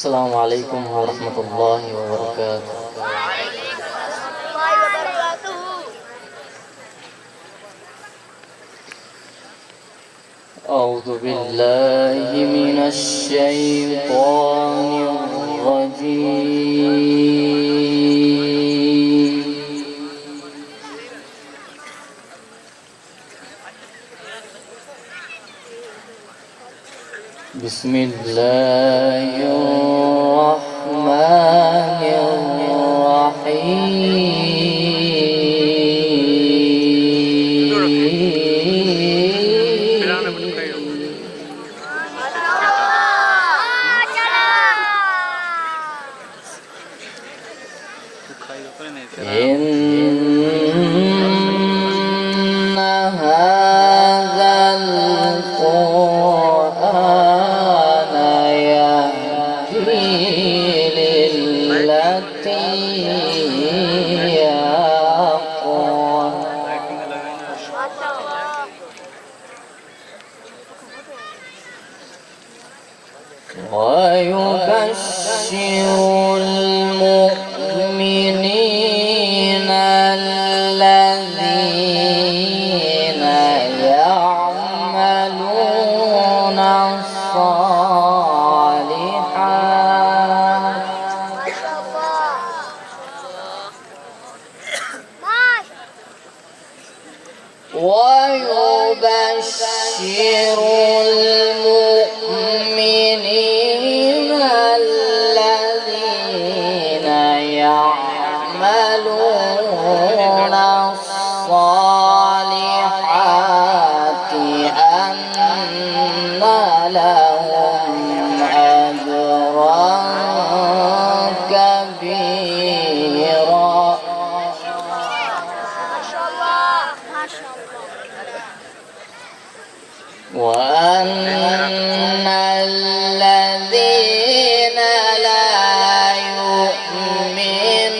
السلام عليكم ورحمة الله وبركاته. أعوذ بالله من الشيطان الرجيم. بسم الله الرحمن إن هذا القرآن يهدي للتي هي أقوم ويبشر المؤمنين الذين يعملون الصالحات ويبشر المؤمنين الذين يعملون الصالحات أن لهم أجرا كبيرا وأن الذين لا يؤمنون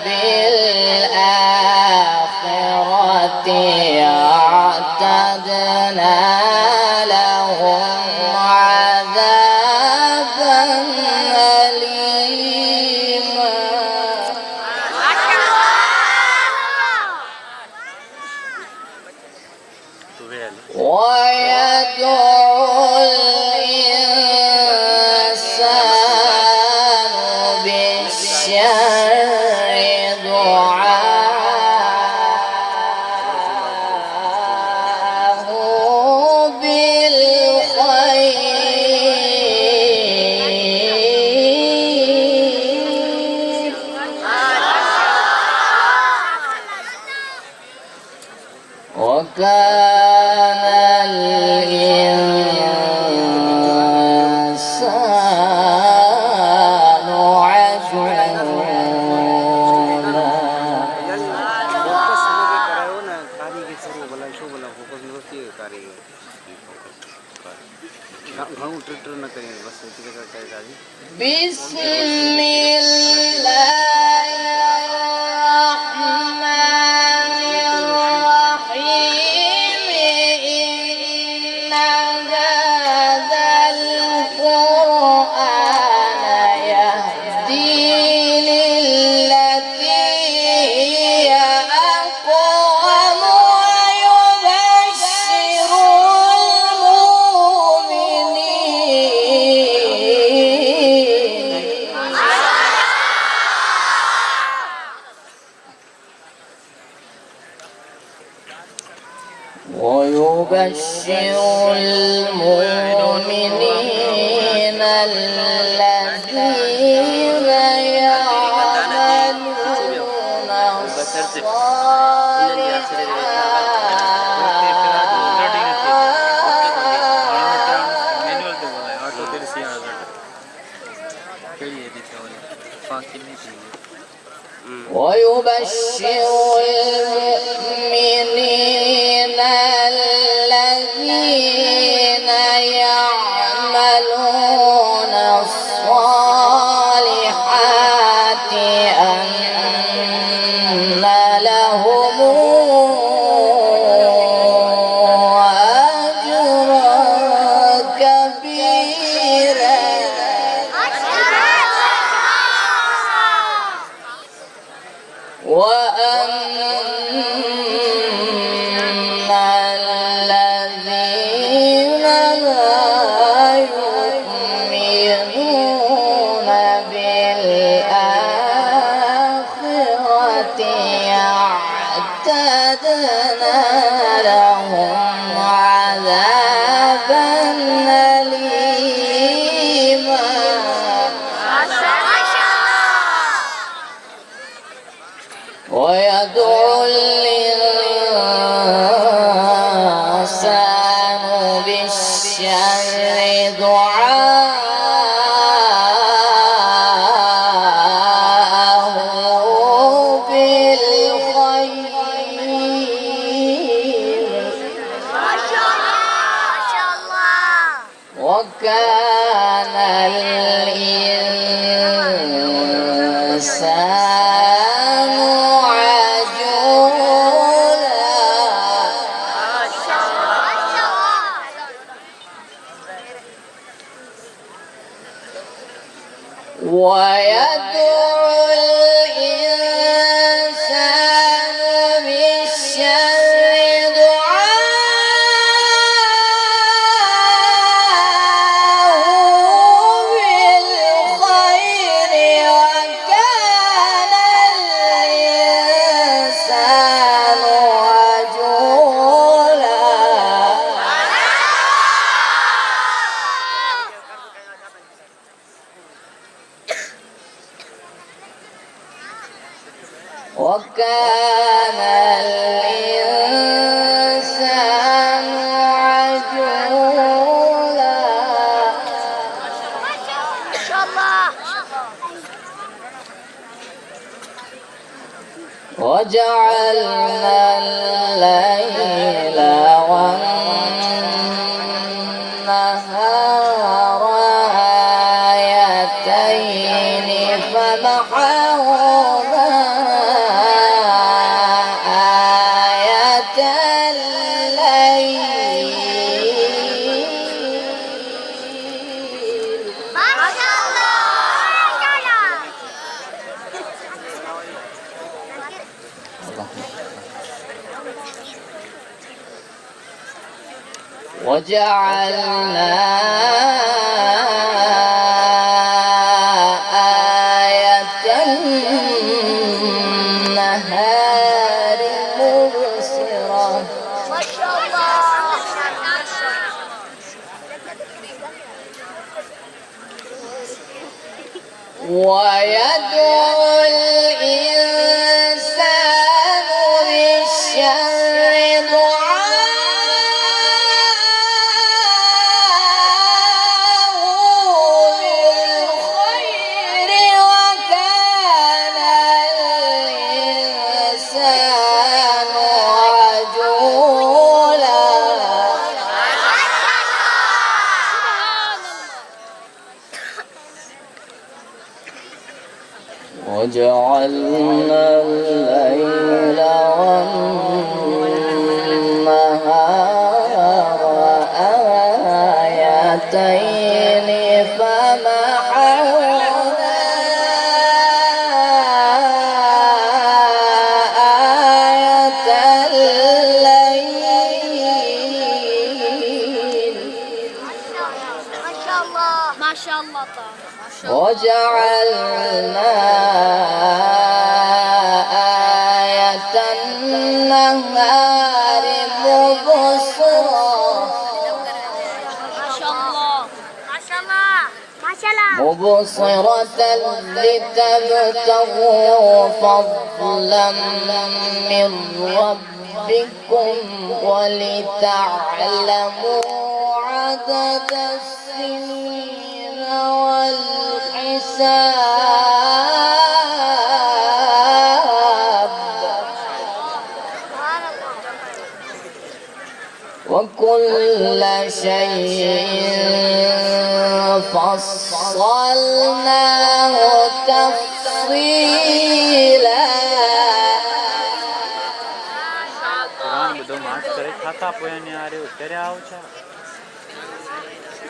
بالآخرة أعتدنا لهم عذابا أليما ويدعو الإنسان بالشر دعاءه بالخير وكان الإنسان عجولا بسم الله الرحمن الرحيم إن هذا القرآن يهدي للتي هي أقوم ويبشر المؤمنين الذين يعملون ويبشر المؤمنين الذين يعملون الصالحات أن لهم أجرا كبيرا الإنسان عجولا ويدعو الإنسان بالشر دعاءه بالخير وكان الإنسان عجولا وكان الإنسان عجولا ما شاء الله. وجعلنا الليل والنهار آيتين فمحونا آية الليل ما شاء الله. وجعلنا آية النهار مبصرة ما شاء الله. ويدعو الإنسان بالشر دعاءه بالخير وكان الإنسان عجولا وجعلنا الليل والنهار آيتين فمحونا آية الليل ما شاء الله. ما شاء الله طبعا. ما شاء الله. وجعلنا آية النهار مبصرة ما شاء الله. ما شاء الله. ما شاء الله. مبصرة لتبتغوا فضلا من ربكم ولتعلموا عدد السنين والحساب سبحان الله. وكل شيء فصلناه تفصيلا कुरान ॿुधो माण्हू करे छा था पोयनि यार करे आओ छा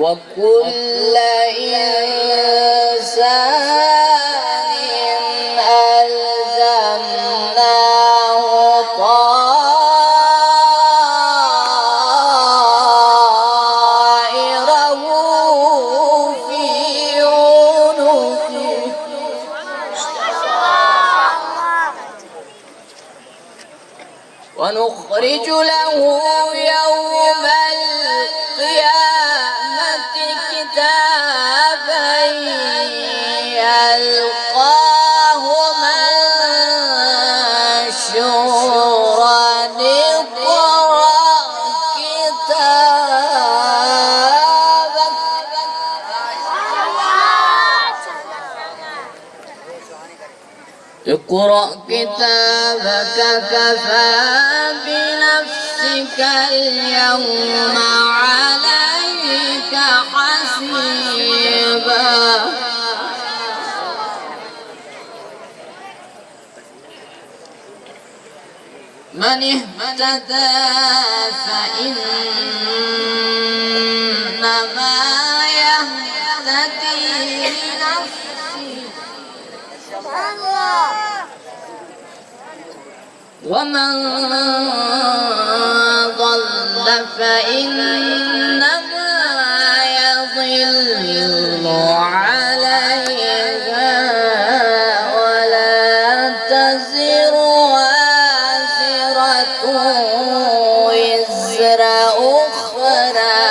وكل إنسان ألزمناه طائره في عنقه ونخرج له يوم القيامة كتابا يلقاه منشورا اقرأ كتابك كفى بنفسك اليوم عليك حسيبا من اهتدى فإنما يهتدي لنفسه ومن ضل فإنما يضل عليها ولا تزر وازرة وزر أخرى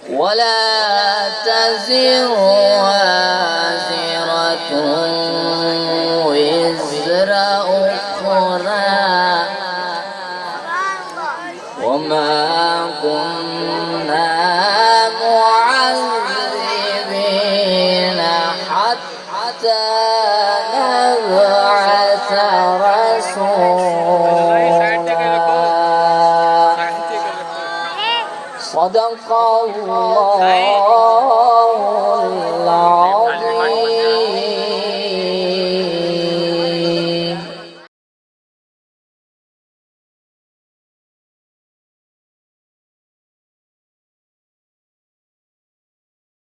ولا تزر وازرة وزر أخرى وما كنا معذبين حتى نبعث رسولا صدق الله العظيم